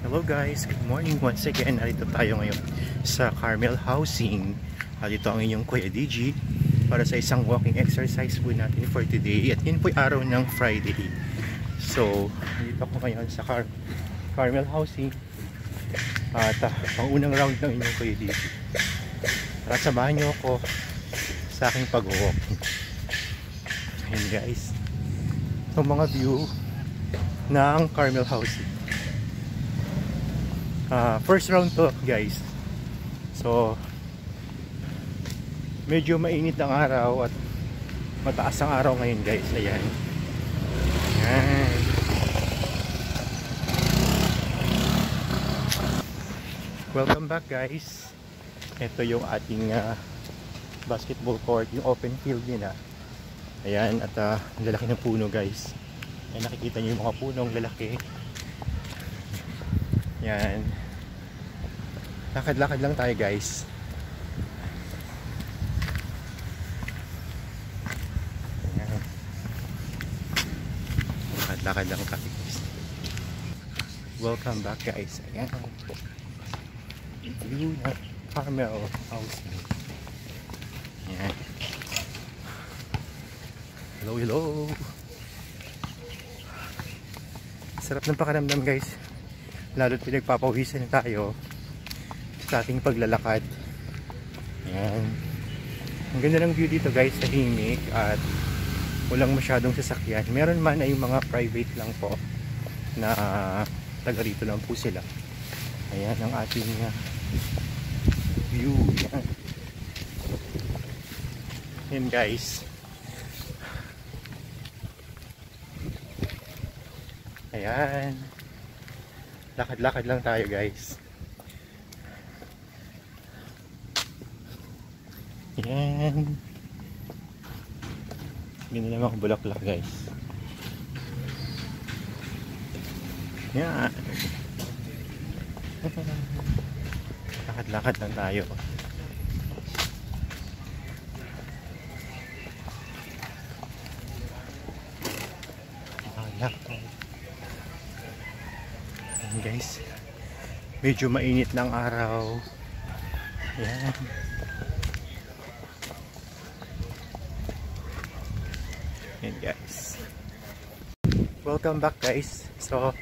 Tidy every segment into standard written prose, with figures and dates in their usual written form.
Hello guys, good morning once again. Narito tayo ngayon sa Carmel Housing. Dito ang inyong Kuya DG para sa isang walking exercise po natin for today. At yun po araw ng Friday. So, dito ako ngayon sa Carmel Housing. At ang unang round ng inyong Kuya DG. Tara, samahan nyo ako sa aking pag-walking. Ayun guys, itong mga view ng Carmel Housing. First round to guys. So medyo mainit ang araw at mataas ang araw ngayon guys. Ayan. Ayan. Welcome back guys. Ito yung ating basketball court, yung open field nila. Ayan, at ang lalaki ng puno guys. Ayan, nakikita nyo yung mga punong lalaki. Yan. Lakad-lakad lang tayo guys. Yan. Lakad-lakad lang tayo guys. Welcome back guys. Ayan. View na Carmel Housing. Yan. Hello, hello. Sarap ng pakiramdam guys. Lalo't pinagpapawisan tayo sa ating paglalakad. Ayan. Ang ganda ng view dito guys, tahimik at walang masyadong sasakyan. Meron man ay mga private lang po na taga rito lang po sila. Ayan ang ating view. Ayan. Ayan guys. Ayan. Lakad-lakad lang tayo guys. Ayan. Ganda naman ang bulaklak guys. Ayan. Lakad-lakad lang tayo. Lakad. Guys, medyo mainit ng araw. Yan. Yan guys. Welcome back guys. So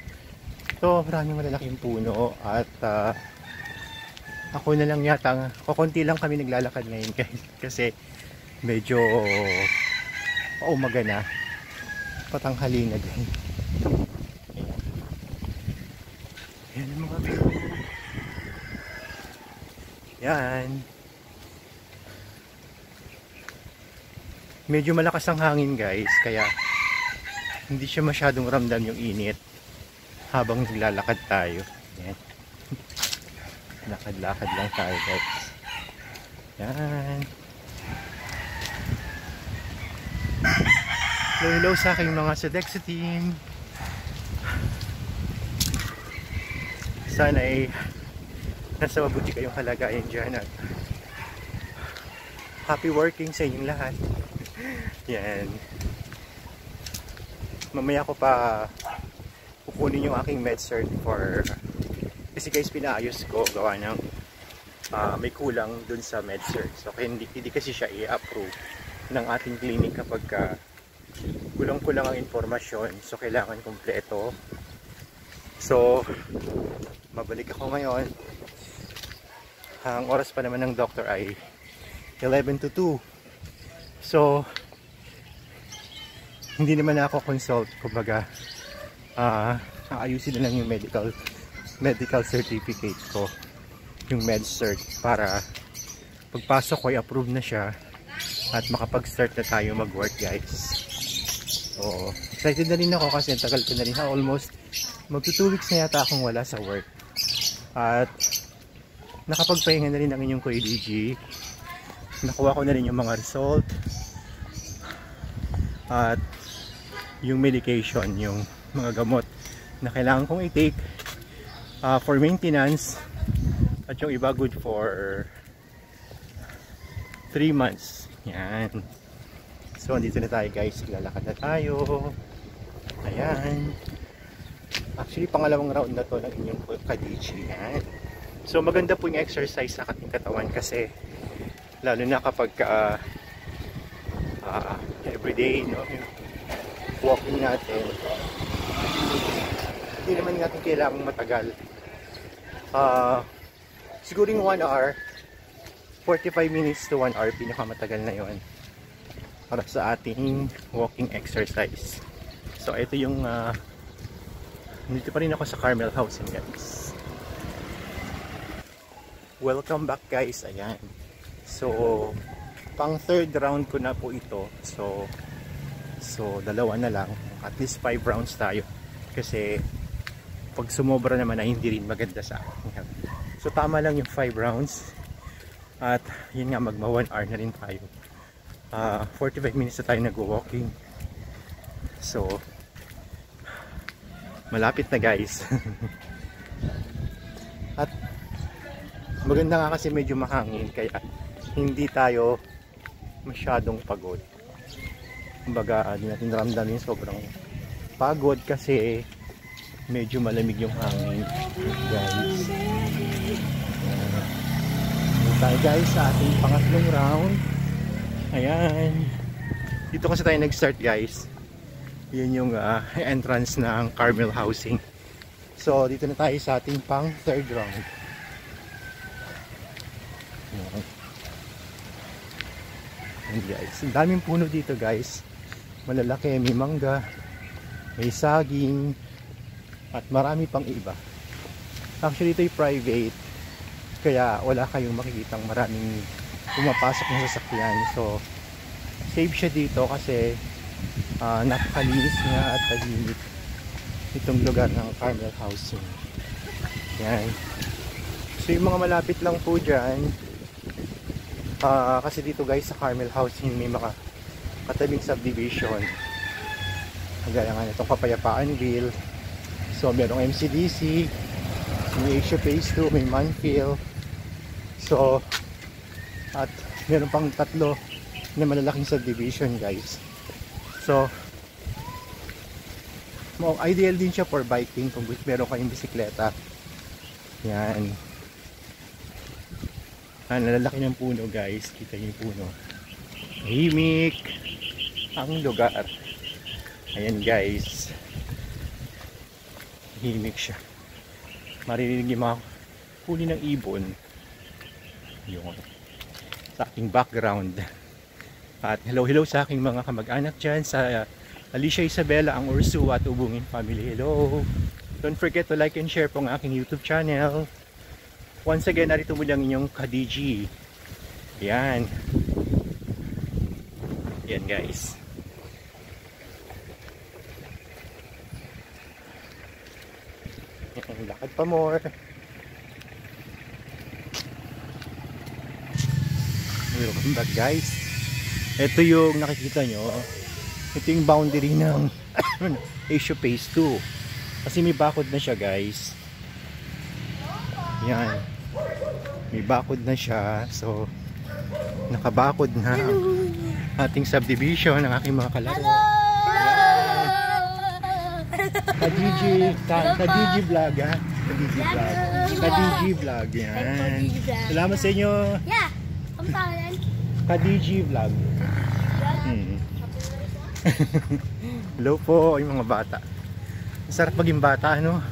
ito, maraming malalaking puno at ako na lang yata, kukunti lang kami naglalakad ngayon guys kasi medyo paumaga na, patanghali na guys. Yan ang mga view. Yan. Medyo malakas ang hangin guys, kaya hindi siya masyadong ramdam yung init habang naglalakad tayo. Yan. Lakad-lakad lang tayo guys. Yan. Hello sa aking mga Sodexo team. Sana ay nasa mabuti kayong kalagayan dyan at happy working sa inyong lahat. Yan. Mamaya ko pa kukunin yung aking med-cert for kasi guys pinaayos ko gawa ng may kulang dun sa med-cert. So hindi kasi siya i-approve ng ating clinic kapag kulang-kulang ang informasyon. So kailangan kompleto. So mabalik ako ngayon. Ang oras pa naman ng doctor ay 11 to 2. So hindi naman ako consult, kumbaga ayusin na lang yung medical certificate ko, yung med cert, para pagpasok ko ay approve na siya at makapag-start na tayo mag-work guys. So excited na rin ako kasi tagal ko na rin, almost magto 2 weeks na yata akong wala sa work. At nakapagpahinga na rin ang inyong Kuya DG. Nakuha ko na rin yung mga result at yung medication, yung mga gamot na kailangan kong i-take for maintenance, at yung iba good for 3 months. Yan. So andito na tayo guys, lalakad na tayo. Ayan. Actually, pangalawang round na to ng inyong Kadichi. Yan. So, maganda po yung exercise sa ating katawan kasi lalo na kapag everyday, no, yung walking natin, hindi naman natin kailangang matagal. Siguro yung 1 hour, 45 minutes to 1 hour, pinakamatagal na yon para sa ating walking exercise. So, ito yung nandito pa rin ako sa Carmel Housing, guys. Welcome back, guys. Ayan. So, pang third round ko na po ito. So dalawa na lang. At least 5 rounds tayo. Kasi, pag sumobra naman ay hindi rin maganda sa akin. So, tama lang yung 5 rounds. At, yun nga, magma 1 hour na rin tayo. 45 minutes na tayo nag-walking. So, malapit na, guys. At maganda nga kasi medyo mahangin kaya hindi tayo masyadong pagod. Kumbaga, di natin naramdamin sobrang pagod kasi medyo malamig yung hangin, guys. Tayo, guys, sa ating pangatlong round. Ayan. Dito kasi tayo nag-start, guys. Yun yung entrance ng Carmel Housing. So, dito na tayo sa ating pang third round. Ayan, guys. Ang daming puno dito, guys. Malalaki, may mangga, may saging, at marami pang iba. Actually, ito ay private. Kaya wala kayong makikitang maraming pumapasok na sasakyan. So, safe siya dito kasi napakalinis nga at tahimik itong lugar ng Carmel Housing. Yan. So yung mga malapit lang po dyan, kasi dito, guys, sa Carmel Housing may mga katabing subdivision. Kagaya nga itong Kapayapaanville. So merong MCDC, may Asia Phase 2, may Manfield. So at meron pang 3 na malalaking subdivision, guys. So, ideal din siya for biking kung meron kayong bisikleta. Yan. Nalalaki ng puno, guys. Kita niyo yung puno. Himik ang lugar. Ayan, guys. Himik siya. Maririnig yung mga huli ng ibon. Yun. Sa aking background. At hello sa aking mga kamag-anak dyan sa Alicia Isabela, ang Ursua at Ubungin family. Hello! Don't forget to like and share po ang aking YouTube channel. Once again, narito mo lang inyong Kadiji. Yan. Yan, guys. Yan, lakad pa more. Welcome back, guys. Ito yung nakikita nyo. Ito yung boundary ng Asia Phase 2. Kasi may bakod na siya, guys. Yan. May bakod na siya. So, nakabakod na ating subdivision ng aking mga kalaro. Kadiji vlog, ha? Kadiji vlog. Kadiji vlog, yan. Salamat sa inyo. Yeah. Ang pangalan? Kadiji vlog. Hello po yung mga bata. Masarap maging bata, ano?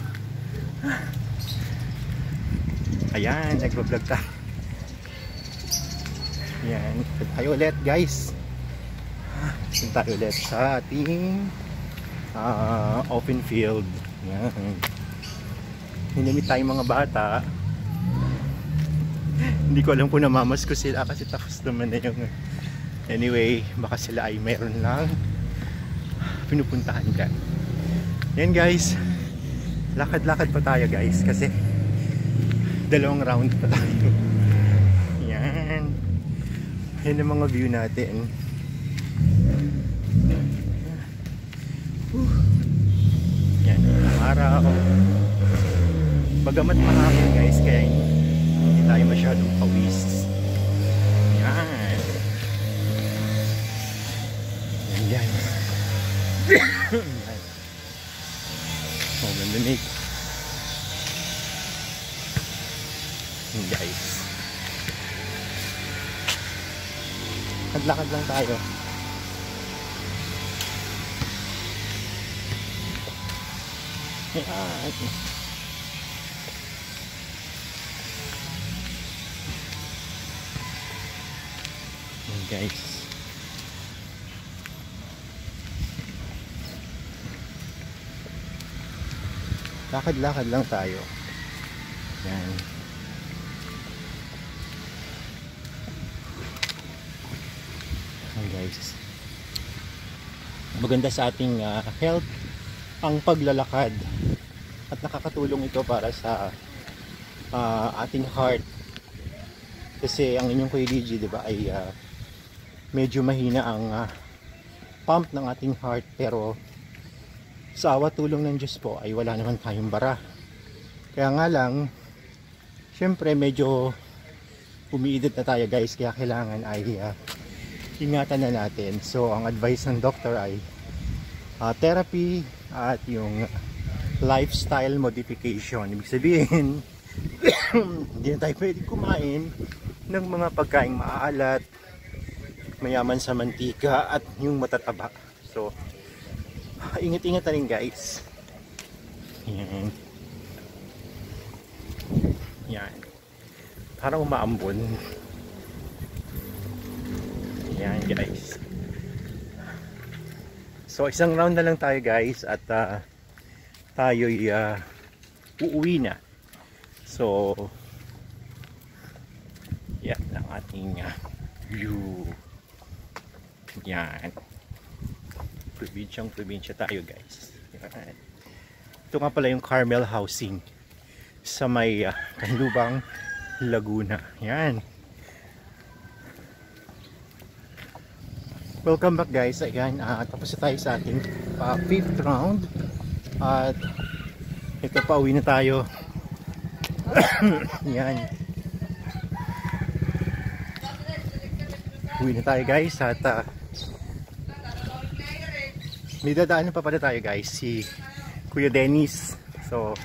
Ayan, nagbablog tayo. Ayan, tayo ulit, guys. Tayo ulit sa ating open field. Ayan. Hinimit tayong mga bata. Hindi ko alam kung namamas ko sila kasi takas naman na yung... Anyway, baka sila ay mayroon lang pinupuntahan dyan. Yan, guys. Lakad-lakad pa tayo, guys, kasi 2 round pa tayo. Yan. Yan ang mga view natin. Yan, ang araw. Bagamat mahangin, guys, kaya hindi tayo masyadong pawis. Yan. Yan. Oh, ganda na Yun, guys. Lakad lang tayo. Ayan. Yun, guys. Lakad-lakad lang tayo. Yan. Yan, guys. Maganda sa ating health ang paglalakad. At nakakatulong ito para sa ating heart. Kasi ang inyong Kuya DJ, di ba, ay medyo mahina ang pump ng ating heart, pero sa awa tulong ng Diyos po ay wala naman tayong bara. Kaya nga lang, syempre medyo umiidit na tayo, guys, kaya kailangan ay ingatan na natin. So ang advice ng doctor ay therapy at yung lifestyle modification. Ibig sabihin hindi na tayo pwede kumain ng mga pagkaing maaalat, mayaman sa mantika at yung matataba. So ingat-ingat na rin, guys. Yan. Yan. Parang umaambon. Yan, guys. So isang round na lang tayo, guys, at tayo'y uuwi na. So yan ang ating view. Yan. Probinsyang-probinsya tayo, guys. Yan. Ito nga pala yung Carmel Housing sa may Canlubang, Laguna. Yan. Welcome back, guys. Ayan, tapos na tayo sa ating 5th round. At ito, pa uwi na tayo. Yan. Uwi na tayo, guys. At may dadaanan pa pala tayo, guys, si Kuya Dennis. So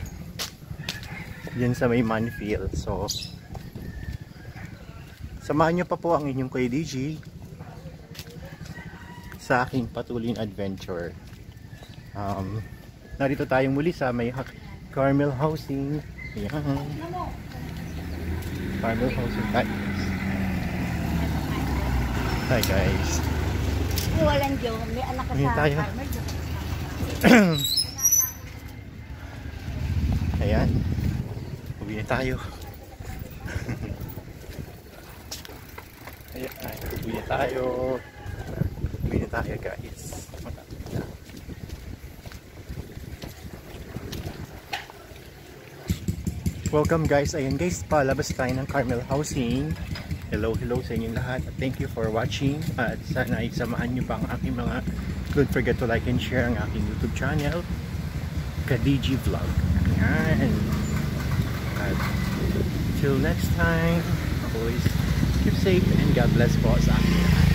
yan sa may Manfield. So samahan nyo pa po ang inyong Kuya DJ sa aking patuloy na adventure. Narito tayong muli sa may Carmel Housing. Ayan. Carmel Housing tayo. Hi, guys. Walang Diyo, may anak ka sa farmer. Ayan. Uwi na tayo. Ayan. Uwi na tayo. Uwi na tayo, guys. Welcome, guys. Ayan, guys. Palabas tayo ng Carmel Housing. Hello sa inyong lahat. Thank you for watching. At sana ay samahan nyo pa ang aking mga, don't forget to like and share ang aking YouTube channel, Ka-DG Vlog. Ayan. At till next time, always keep safe and God bless po sa akin.